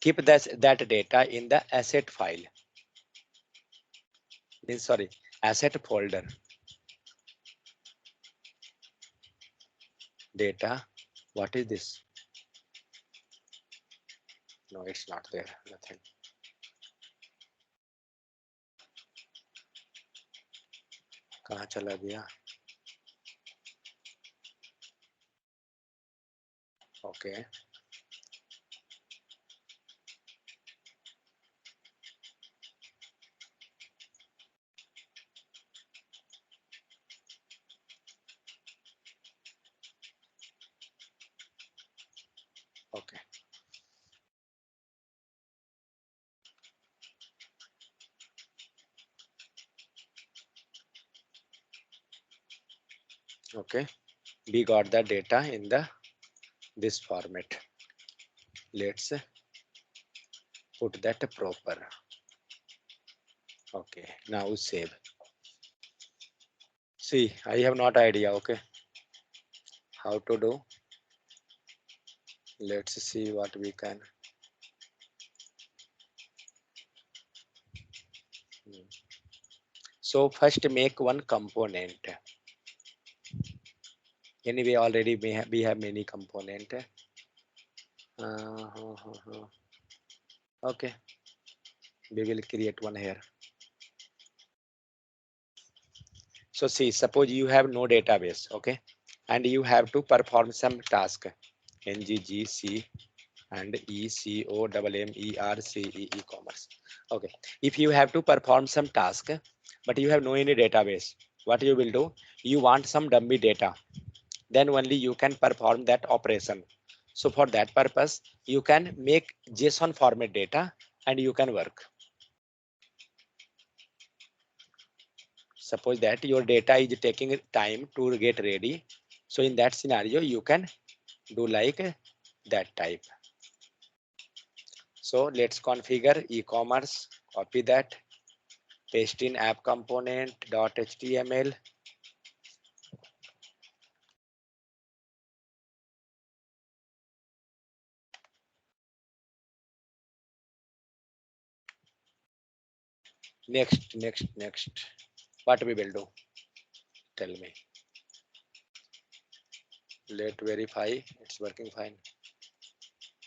keep that data in the asset file, sorry, asset folder. Data, what is this? No, it's not there, nothing. कहाँ चला गया? Okay. Okay. Okay. We got the data in the this format. Let's put that proper. Okay. Now save. See, I have not idea. Okay. How to do? Let's see what we can. So first make one component. Anyway, already we have many component. Okay, we will create one here. So see, suppose you have no database, okay, and you have to perform some task. NGGC and ECOMMERCE e-commerce. Okay, if you have to perform some task, but you have no any database, what you will do? You want some dummy data, then only you can perform that operation. So for that purpose, you can make JSON format data and you can work. Suppose that your data is taking time to get ready. So in that scenario, you can do like that type. So let's configure e-commerce, copy that, paste in app component .html. Next. What we will do? Tell me. Let verify it's working fine.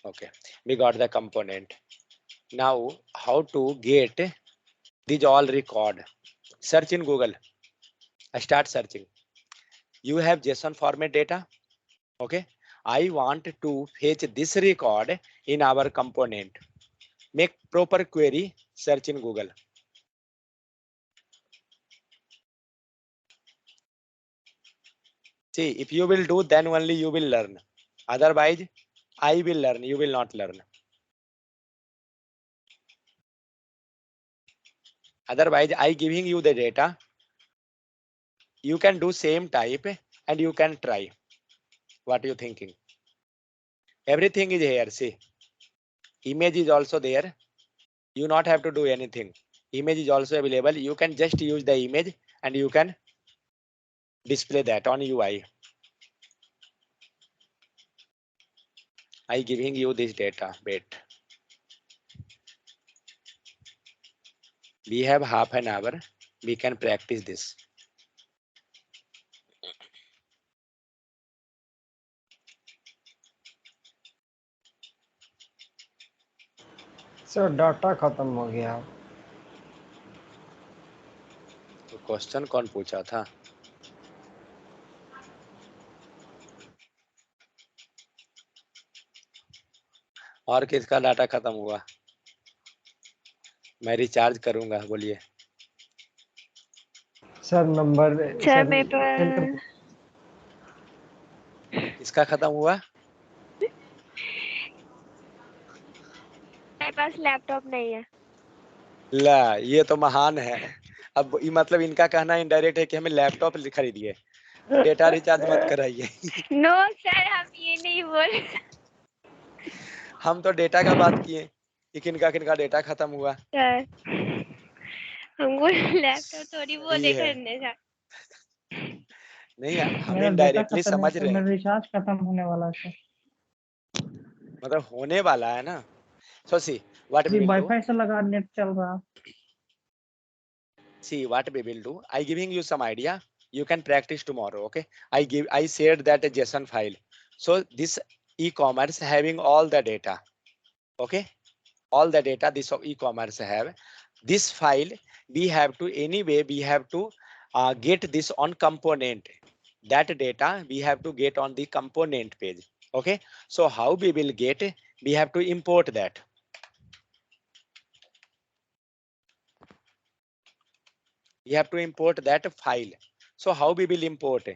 Okay, we got the component. Now how to get these all record? Search in Google. I start searching. You have JSON format data. Okay, I want to fetch this record in our component. Make proper query, search in Google. See, if you will do, then only you will learn. Otherwise, I will learn, you will not learn. Otherwise, I giving you the data. You can do same type and you can try. What are you thinking? Everything is here. See, image is also there. You not have to do anything. Image is also available. You can just use the image and you can display that on UI. I giving you this data. Wait. We have half an hour. We can practice this. Sir data खत्म हो गया। तो question कौन पूछा था? और किसका data खत्म हुआ? मैं रिचार्ज करूंगा, बोलिए। सर नंबर सर पेपर किसका खत्म हुआ? मेरे पास लैपटॉप नहीं है। ला, ये तो महान है। अब ये मतलब इनका कहना इनडायरेक्ट है कि हमें लैपटॉप खरीदिए, डेटा रिचार्ज मत कराइए। नो सर, हम ये नहीं बोले। हम तो डेटा का बात किए कि किनका डेटा खत्म हुआ। सर हमको लैपटॉप थोड़ी वो ये है। करने का। नहीं, हम इनडायरेक्टली समझ रहे हैं। मेरा रिचार्ज खत्म होने वाला है। मतलब होने वाला है ना, So see what we अभी will do. वाईफाई से लगा नेट चल रहा. See what we will do. I giving you some idea. You can practice tomorrow. Okay. I shared that a JSON file. So this e-commerce having all the data. Okay. All the data this e-commerce have. This file we have to anyway we have to get this on component. That data we have to get on the component page. Okay. So how we will get? We have to import that. We have to import that file. So how we will import?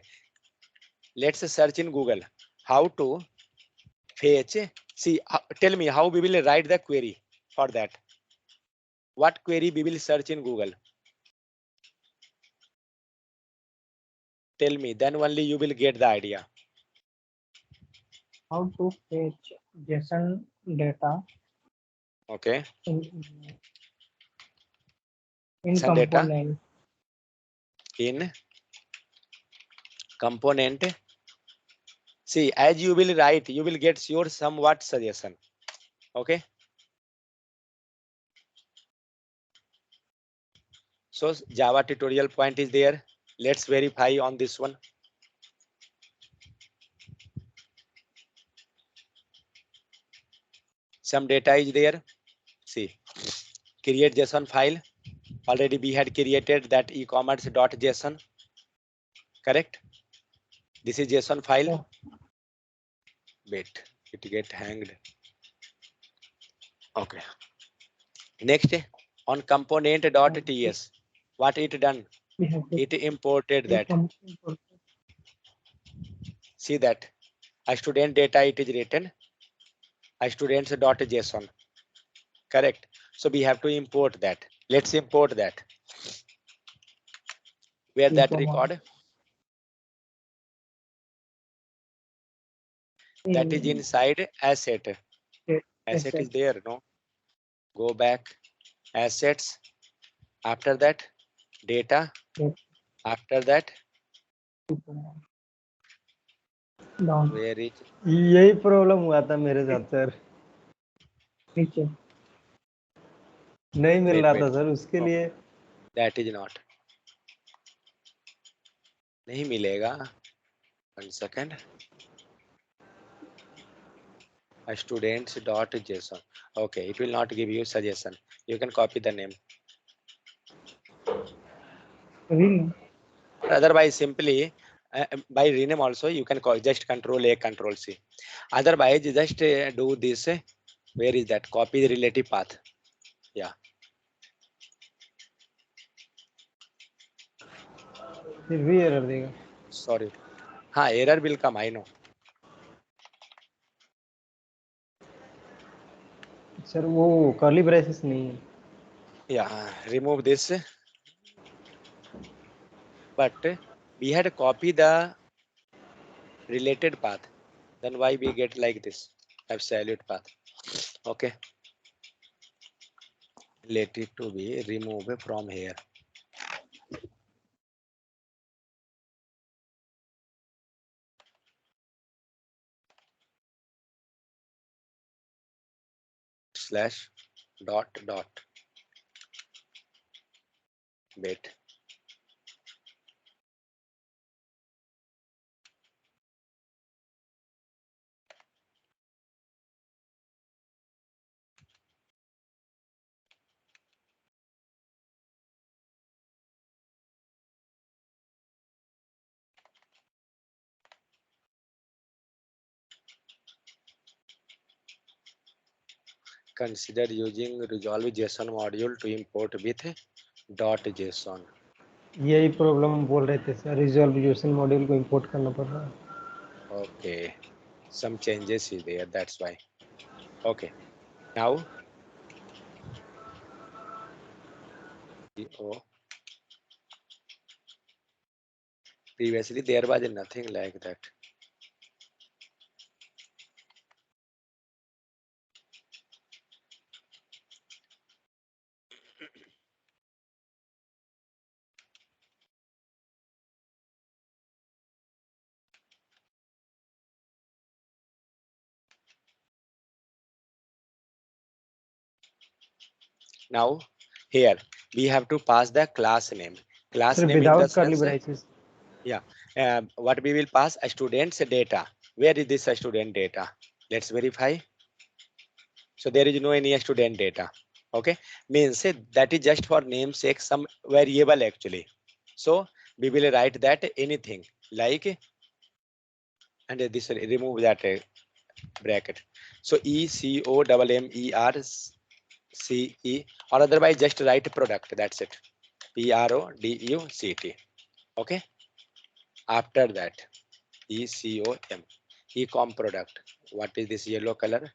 Let's search in Google how to fetch. See, tell me how we will write the query for that. What query we will search in Google? Tell me, then only you will get the idea. How to fetch JSON data Okay, in some data component. in component. See, as you will write, you will get your somewhat suggestion. Okay, so Java tutorial point is there. Let's verify on this one. Some data is there. See, create JSON file. Already we had created that ecommerce.json. Correct. This is JSON file. Yeah. Wait, it get hanged. Okay. Next on component.ts, what it done? We have to It imported that. import. See that a student data it is written a students.json. Correct. So we have to import that. Let's import that. Where that Import. record? That is inside asset. Asset is there, no? Go back. Assets. After that, data. After that, where is? यही problem हुआ था मेरे साथ sir. नीचे नहीं मिल Wait, रहा wait. था sir उसके No, लिए. that is not. नहीं मिलेगा. 1 second. A students.json. Okay, it will not give you suggestion. You can copy the name. Really? Otherwise, simply by rename also you can call just Control A, Control C. Otherwise, just do this. Where is that? Copy the relative path. Yeah. फिर भी error देगा. Sorry. Error will come. I know. Sir वो curly braces नहीं है. Yeah. Remove this. But we had to copy the related path. Then why we get like this? Absolute path. Okay. Let it to be removed from here. Slash dot dot. Wait. Consider using resolve JSON module to import with .json. यही problem बोल रहे थे sir. Resolve JSON module को import करना पड़ रहा है. Okay, some changes is there. That's why. Okay, now oh, previously there was nothing like that. Now here we have to pass the class name. Class Sir, name in the without curly sense, braces. yeah. What we will pass a student's data. Where is this student data? Let's verify. So there is no any student data. Okay, means that is just for namesake some variable actually. So we will write that anything like, and this remove that bracket. So ECOMMERCE, or otherwise just write product. That's it. PRODUCT. Okay. After that, ECOM, ecom product. What is this yellow color?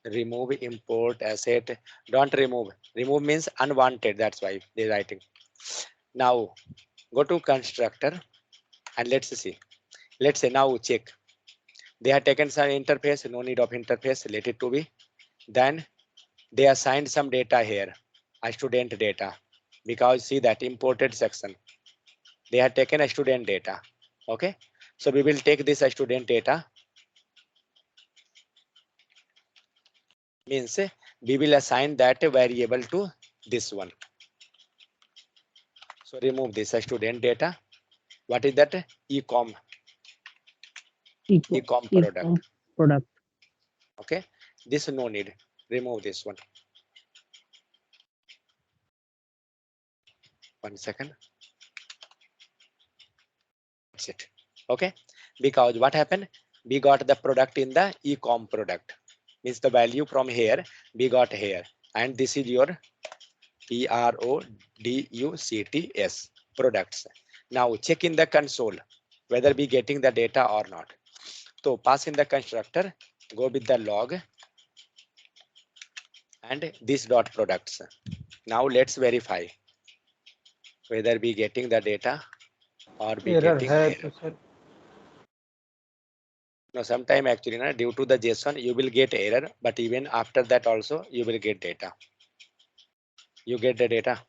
Remove import asset. Don't remove. Remove means unwanted. That's why they're writing. Now go to constructor and let's see. Let's say now check. They have taken some interface. No need of interface. Let it to be. Then they assigned some data here, a student data, because see that imported section. They have taken a student data. Okay. So we will take this student data, means we will assign that variable to this one. So remove this student data. What is that? Ecom, ecom product. Product. Okay. This no need. Remove this one. 1 second. That's it. Okay. Because what happened? We got the product in the ecom product. Means the value from here we got here. And this is your PRODUCTS products. Now check in the console whether we getting the data or not. So pass in the constructor, go with the log and this dot products. Now let's verify whether we getting the data or we Error getting है error. तो sir. No, sometime actually due to the JSON you will get error, but even after that also you will get data. You get the data.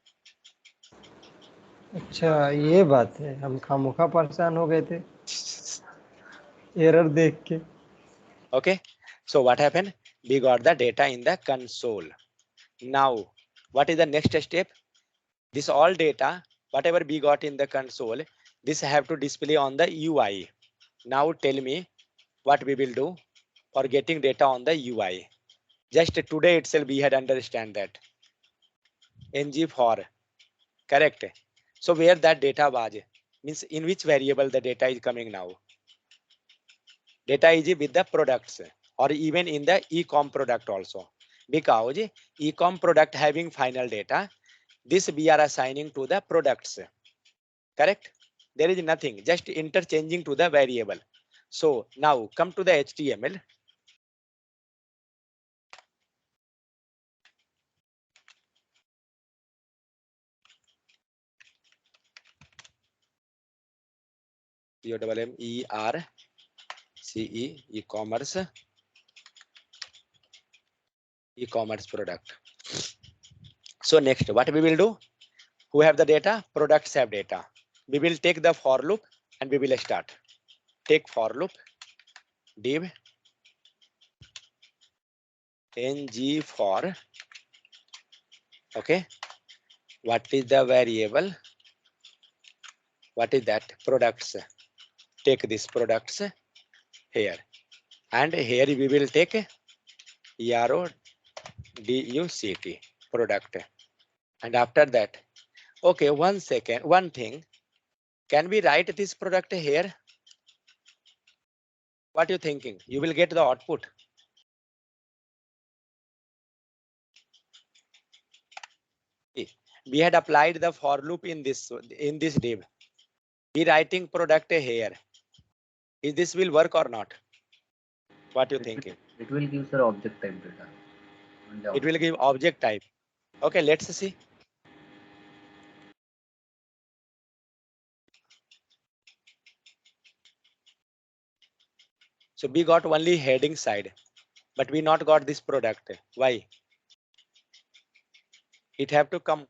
अच्छा ये बात है, हम खामोखा परेशान हो गए थे एरर देख के. Okay. So what happened? We got the data in the console. Now, what is the next step? This all data, whatever we got in the console, this have to display on the UI. Now tell me what we will do for getting data on the UI. Just today itself we had understand that. ng for, correct. So where that data was, means in which variable the data is coming now. Data is with the products or even in the ecom product also. Because ecom product having final data, this we are assigning to the products. Correct? There is nothing, just interchanging to the variable. So now come to the HTML. COMMERCE, e-commerce product. So next, what we will do? Who have the data? Products have data. We will take the for loop and we will start. Take for loop, div ng for, okay. What is the variable? What is that? Products. Take this products here. And here we will take PRODUCT product. And after that, okay, 1 second, one thing. Can we write this product here? What are you thinking? You will get the output. We had applied the for loop in this div. We writing product here. Is this will work or not? What are you thinking? It will give sir object type data. It will give object type. Okay, let's see. So we got only heading side, but we not got this product. Why? It have to come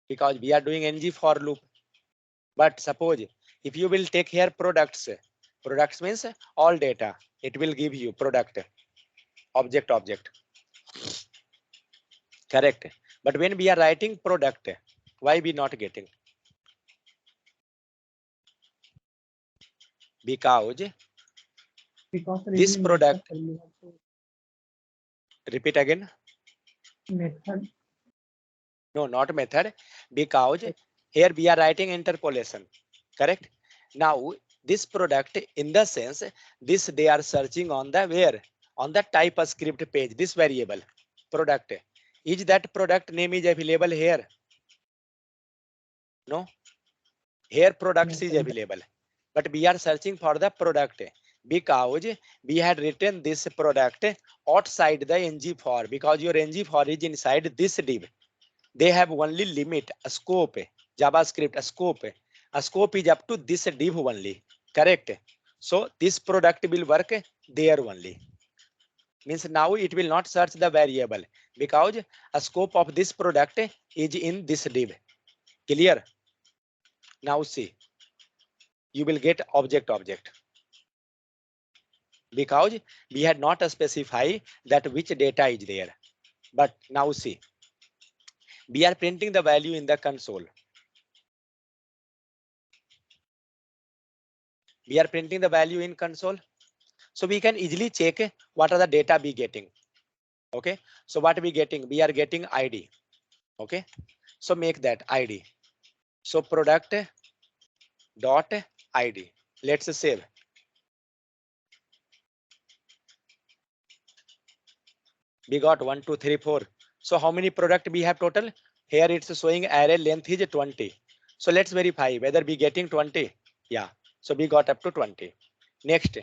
because we are doing ng for loop. But suppose if you will take here products means all data. It will give you product object. Correct. But when we are writing product, why we not getting? Because this product, repeat again. Method. No, not method. Because here we are writing interpolation. Correct. Now this product, in the sense, this they are searching on the where? On the type of script page, this variable product. Is that product name is available here? No. Here products is available, but we are searching for the product because we had written this product outside the ng for, because your ng for is inside this div. They have only limit, a scope, JavaScript, a scope is up to this div only. Correct. So this product will work there only. Means now it will not search the variable because a scope of this product is in this div. Clear? Now see, you will get object because we had not specified that which data is there. But now see, we are printing the value in the console. We are printing the value in console. So we can easily check what are the data we getting. Okay. So what we getting? We are getting ID. Okay. So make that ID. So product dot ID. Let's save. We got 1, 2, 3, 4. So how many product we have total? Here it's showing array length is 20. So let's verify whether we getting 20. Yeah. So we got up to 20. Next.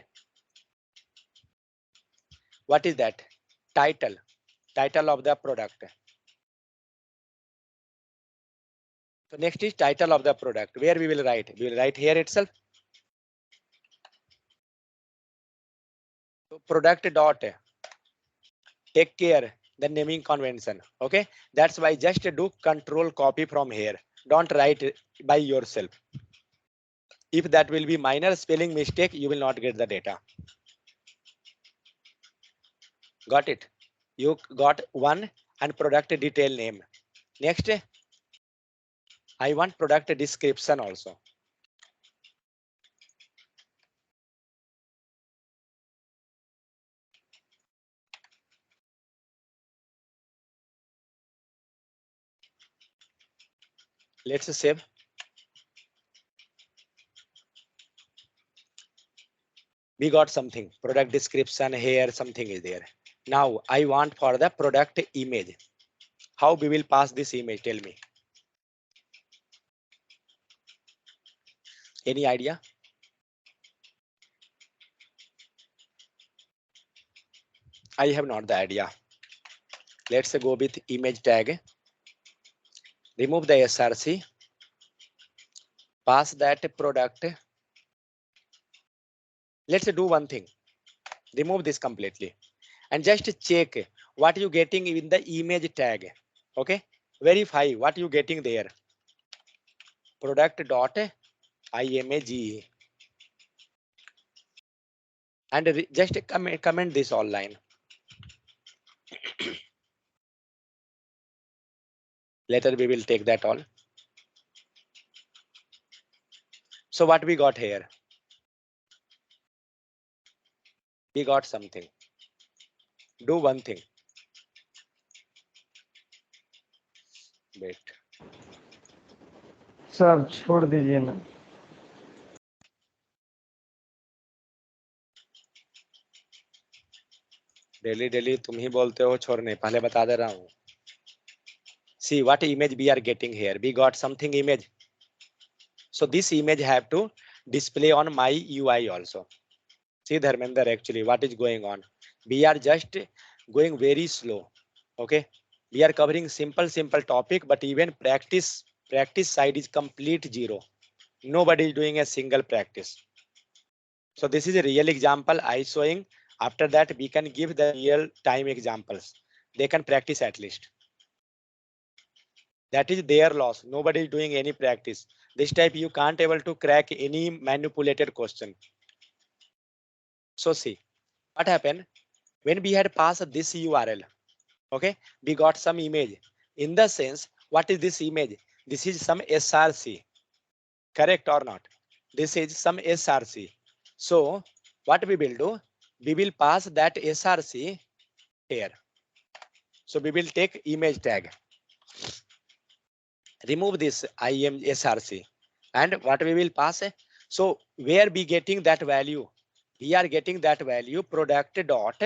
What is that? Title. Title of the product. So next is title of the product. Where we will write? We will write here itself. So product dot take care the naming convention. Okay. That's why just do control copy from here. Don't write by yourself. If that will be minor spelling mistake, you will not get the data. Got it? You got one and product detail name. Next, I want product description also. Let's save. We got something. Product description here, something is there. Now I want for the product image. How we will pass this image? Tell me. Any idea? I have not the idea. Let's go with image tag. Remove the src. Pass that product. Let's do one thing. Remove this completely and just check what you getting in the image tag. Okay. Verify what you getting there. Product dot image and just comment this all line. Later we will take that all. So what we got here? We got something. Do one thing. Wait. सब छोड़ दीजिए ना. Daily तुम ही बोलते हो छोड़ने, पहले बता दे रहा हूँ. See what image we are getting here. We got something image. So this image have to display on my UI also. See Dharmender, actually what is going on? We are just going very slow. Okay. We are covering simple topic, but even practice side is complete zero. Nobody is doing a single practice. So this is a real example I showing. After that, we can give the real time examples. They can practice at least. That is their loss. Nobody is doing any practice. This type you can't able to crack any manipulated question. So see what happened when we had passed this URL. Okay, we got some image. In the sense, what is this image? This is some src, correct or not? This is some src. So what we will do, we will pass that src here. So we will take image tag, remove this im src, and what we will pass. So where we getting that value? We are getting that value product dot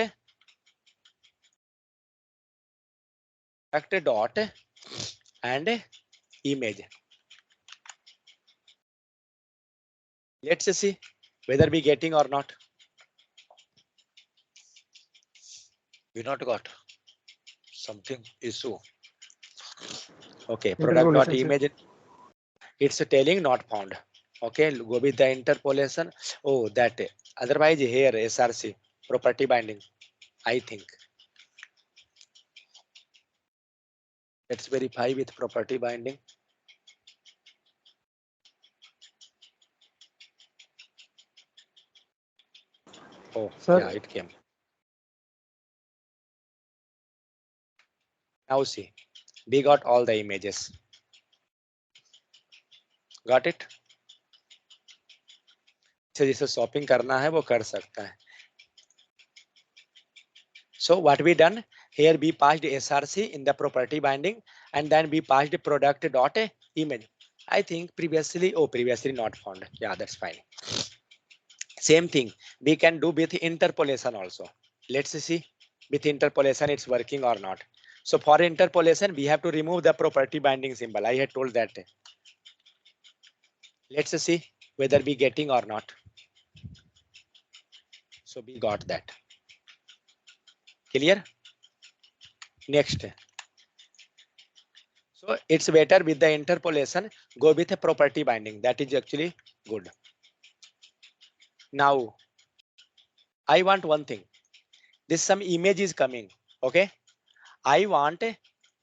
and image. Let's see whether we getting or not. We not got something issue. Okay, product dot Interpolation से image. It's telling not found. Okay, go with the interpolation. Oh, that otherwise here src property binding. I think let's verify with property binding. Oh, yeah, sir it came. Now see, we got all the images. Got it? So जिसे shopping करना है वो कर सकता है. So what we done here, we passed src in the property binding, and then we passed product dot image. I think previously not found. Yeah, that's fine. Same thing we can do with interpolation also. Let's see with interpolation it's working or not. So for interpolation we have to remove the property binding symbol. I had told that. Let's see whether we getting or not. So we got that. Clear? Next. So it's better with the interpolation, go with a property binding. That is actually good. Now I want one thing. This some image is coming. Okay. I want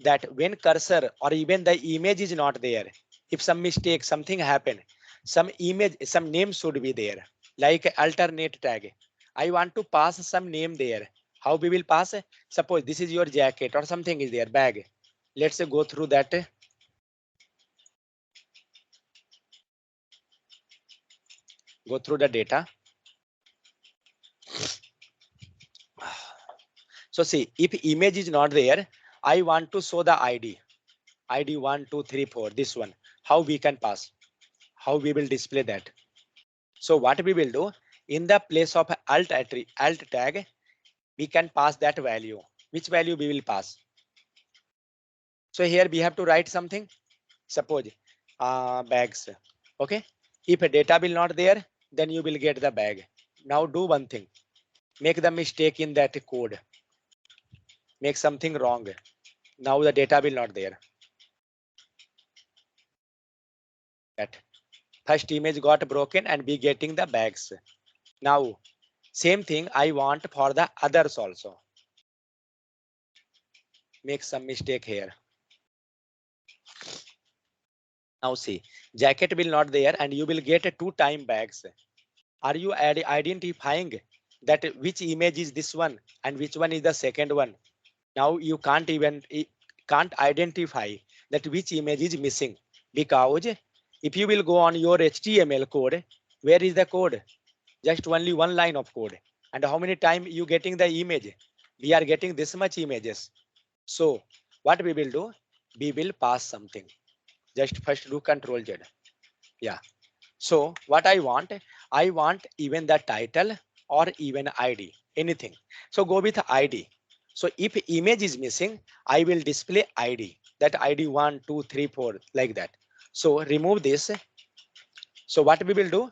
that when cursor or even the image is not there, if some mistake, something happen, some image, some name should be there, like alternate tag. I want to pass some name there. How we will pass? Suppose this is your jacket or something is there, bag. Let's go through that. Go through the data. So see, if image is not there, I want to show the ID. ID 1, 2, 3, 4. This one. How we can pass? How we will display that? So what we will do, in the place of alt tag, we can pass that value. Which value we will pass? So here we have to write something. Suppose bags. Okay. If a data will not there, then you will get the bag. Now do one thing. Make the mistake in that code. Make something wrong. Now the data will not there. That first image got broken and we getting the bags. Now same thing I want for the others also. Make some mistake here. Now see, jacket will not there and you will get 2 time bags. Are you identifying that which image is this one and which one is the second one? Now you can't identify that which image is missing, because if you will go on your HTML code, where is the code? Just only one line of code. And how many time you getting the image? We are getting this much images. So what we will do? We will pass something. Just first do Control Z. Yeah. So what I want even the title or even ID, anything. So go with ID. So if image is missing, I will display ID. That ID 1, 2, 3, 4 like that. So remove this. So what we will do?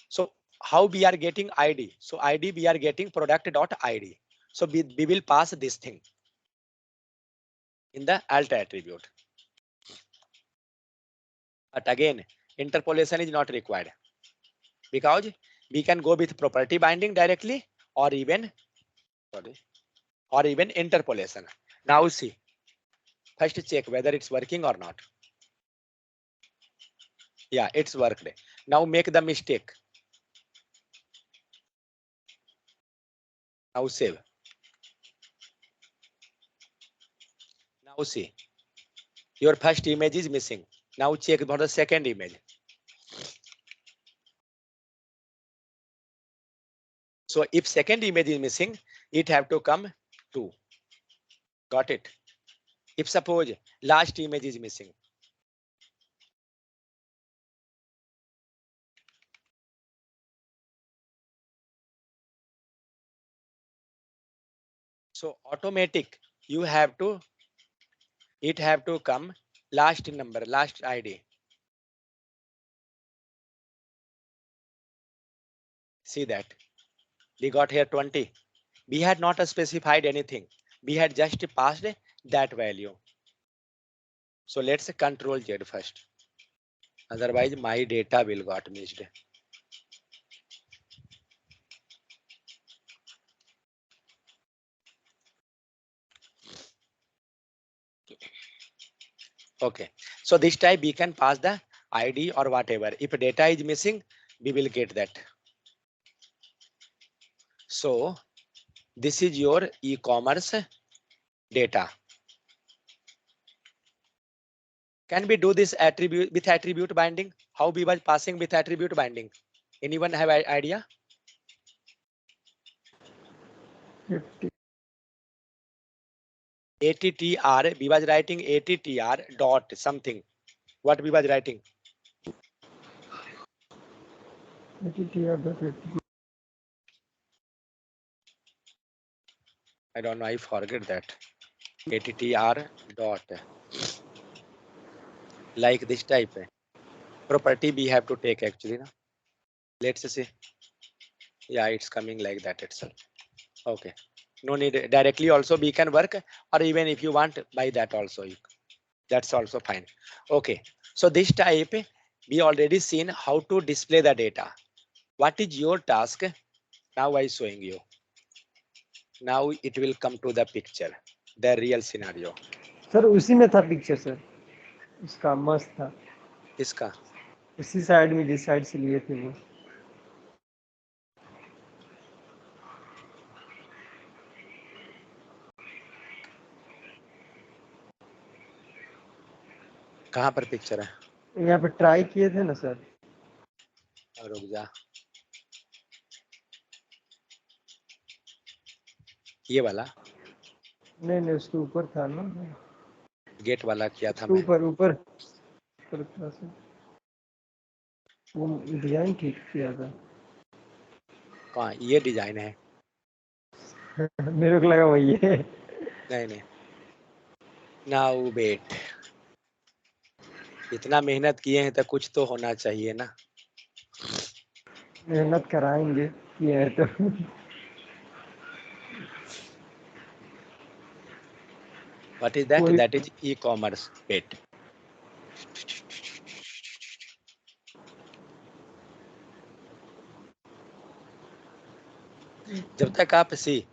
So how we are getting ID? So ID we are getting product dot ID. So we will pass this thing in the alt attribute. But again, interpolation is not required, because we can go with property binding directly or even interpolation. Now see, first check whether it's working or not. Yeah, it's worked. Now make the mistake. Now save. Now see, your first image is missing. Now check for the second image. So if second image is missing, it have to come 2. Got it? If suppose last image is missing, so automatic it have to come last number, last ID. See that we got here 20. We had not specified anything. We had just passed that value. So let's control Z first. Otherwise my data will got missed. Okay. So this time we can pass the ID or whatever. If data is missing, we will get that. So this is your e-commerce data. Can we do this attribute with attribute binding? How we was passing with attribute binding? Anyone have an idea? 50. ATTR, we was writing ATTR dot something. What we was writing? I don't know, I forget that. ATTR dot. Like this type. Property we have to take actually. No? Let's see. Yeah, it's coming like that itself. Okay. No need directly also we can work, or even if you want by that also. That's also fine. Okay. So this type we already seen how to display the data. What is your task? Now I showing you. Now it will come to the picture, the real scenario. Sir उसी में था picture sir, उसका मस्त था, इसका उसी side में जिस साइड से लिए थे वो। कहाँ पर पिक्चर है? यहाँ पे ट्राई किए थे ना सर। रुक जा, ये वाला नहीं नहीं उसके ऊपर था ना, गेट वाला किया था मैं। ऊपर ऊपर था सर, वो डिजाइन ठीक किया था। कहाँ ये डिजाइन है? मेरे को लगा वही है। नहीं नहीं, नाउ वेट, इतना मेहनत किए हैं तो कुछ तो होना चाहिए ना। मेहनत कराएंगे किए है तो। What is that? That is e-commerce pet. जब तक आप see,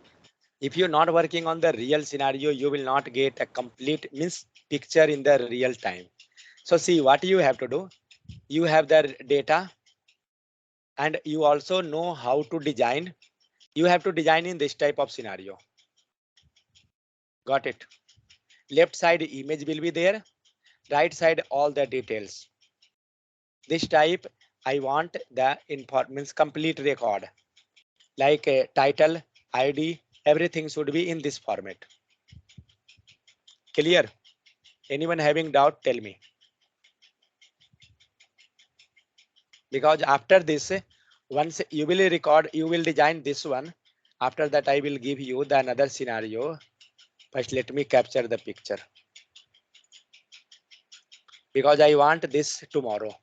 if you're not working on the real scenario, you will not get a complete means picture in the real time. So see what you have to do. You have the data and you also know how to design. You have to design in this type of scenario. Got it? Left side image will be there, right side all the details. This type I want the information complete record, like a title, ID, everything should be in this format. Clear? Anyone having doubt, tell me. Because after this, once you will record, you will design this one. After that, I will give you the another scenario. First, let me capture the picture. Because I want this tomorrow.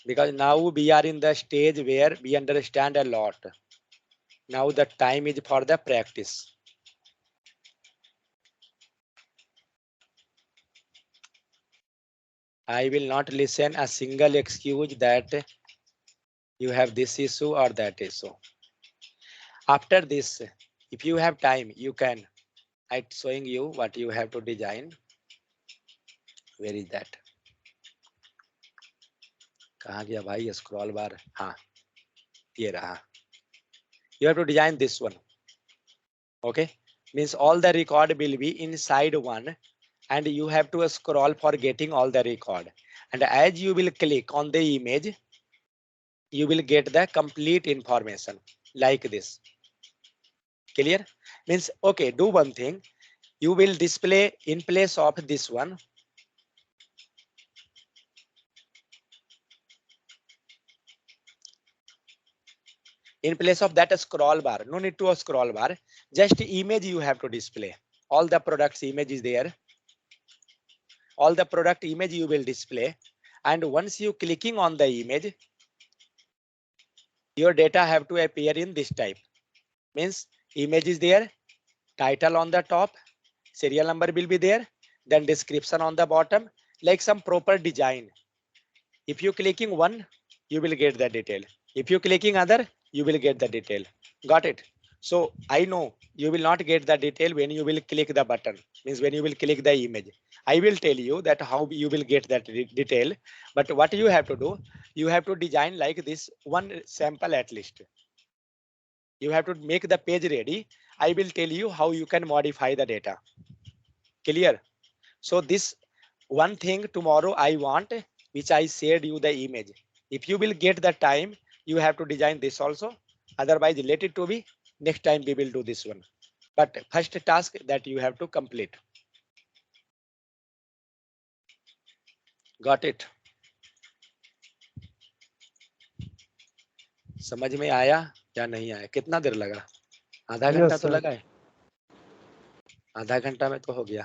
Because now we are in the stage where we understand a lot. Now the time is for the practice. I will not listen a single excuse that you have this issue or that issue. After this, if you have time, you can. I'm showing you what you have to design. Where is that? कहाँ गया भाई scroll bar? हाँ, ये रहा. You have to design this one. Okay. means all the record will be inside one, and you have to scroll for getting all the record. And as you will click on the image, you will get the complete information like this. Clear? Means, okay, do one thing. You will display in place of this one. In place of that scroll bar, no need to a scroll bar, just image you have to display. All the products image is there. All the product image you will display. And once you clicking on the image, your data have to appear in this type. Means image is there, title on the top, serial number will be there, then description on the bottom, like some proper design. If you clicking one, you will get the detail. If you clicking other, you will get the detail. Got it? So I know you will not get the detail when you will click the button, means when you will click the image. I will tell you that how you will get that detail. But what you have to do, you have to design like this one sample at least. You have to make the page ready. I will tell you how you can modify the data. Clear? So this one thing tomorrow I want, which I shared you the image. If you will get the time, you have to design this also. Otherwise, let it to be. Next time we will do this one. But first task that you have to complete. Got it? समझ में आया या नहीं आया? कितना देर लगा? आधा घंटा यस तो सर। लगा है। आधा घंटा में तो हो गया।